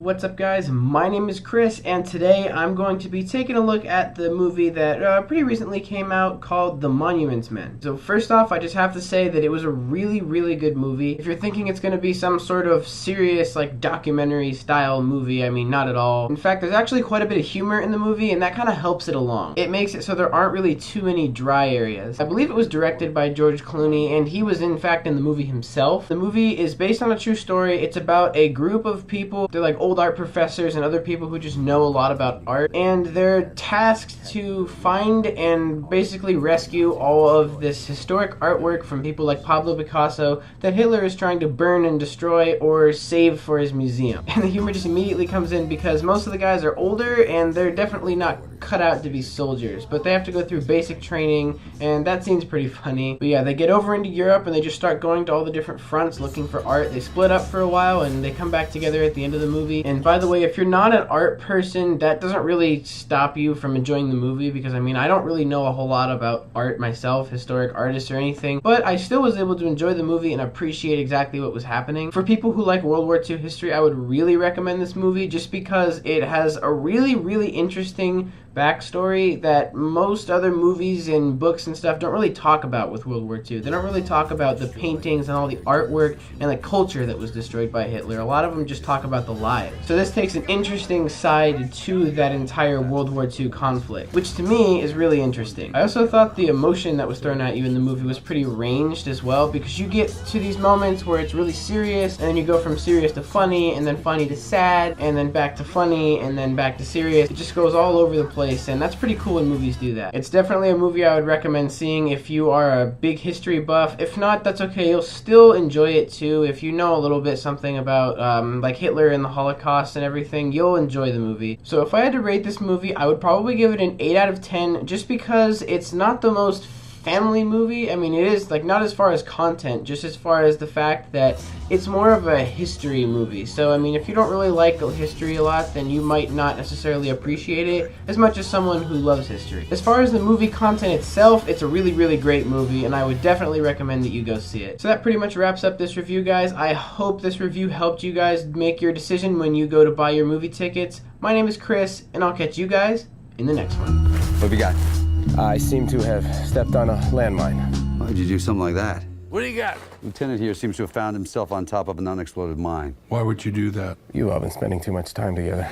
What's up, guys? My name is Chris, and today I'm going to be taking a look at the movie that pretty recently came out called The Monuments Men. So first off, I just have to say that it was a really good movie. If you're thinking it's going to be some sort of serious, like, documentary style movie, I mean, not at all. In fact, there's actually quite a bit of humor in the movie, and that kind of helps it along. It makes it so there aren't really too many dry areas. I believe it was directed by George Clooney, and he was in fact in the movie himself. The movie is based on a true story. It's about a group of people. They're like old art professors and other people who just know a lot about art, and they're tasked to find and basically rescue all of this historic artwork from people like Pablo Picasso that Hitler is trying to burn and destroy or save for his museum. And the humor just immediately comes in because most of the guys are older and they're definitely not cut out to be soldiers, but they have to go through basic training, and that scene's pretty funny. But yeah, they get over into Europe and they just start going to all the different fronts looking for art. They split up for a while and they come back together at the end of the movie. And by the way, if you're not an art person, that doesn't really stop you from enjoying the movie, because I mean, I don't really know a whole lot about art myself, historic artists or anything, but I still was able to enjoy the movie and appreciate exactly what was happening. For people who like World War II history, I would really recommend this movie just because it has a really interesting backstory that most other movies and books and stuff don't really talk about with World War II. They don't really talk about the paintings and all the artwork and the culture that was destroyed by Hitler. A lot of them just talk about the lives. So this takes an interesting side to that entire World War II conflict, which to me is really interesting. I also thought the emotion that was thrown at you in the movie was pretty ranged as well, because you get to these moments where it's really serious, and then you go from serious to funny, and then funny to sad, and then back to funny, and then back to serious. It just goes all over the place, and that's pretty cool when movies do that. It's definitely a movie I would recommend seeing if you are a big history buff. If not, that's okay. You'll still enjoy it too. If you know a little bit something about like Hitler and the Holocaust and everything, you'll enjoy the movie. So if I had to rate this movie, I would probably give it an 8 out of 10, just because it's not the most family movie. I mean, it is, like, not as far as content, just as far as the fact that it's more of a history movie. So I mean, if you don't really like history a lot, then you might not necessarily appreciate it as much as someone who loves history. As far as the movie content itself, it's a really great movie, and I would definitely recommend that you go see it. So that pretty much wraps up this review, guys. I hope this review helped you guys make your decision when you go to buy your movie tickets. My name is Chris, and I'll catch you guys in the next one. What have you got? I seem to have stepped on a landmine. Why'd you do something like that? What do you got? Lieutenant here seems to have found himself on top of an unexploded mine. Why would you do that? You all been spending too much time together.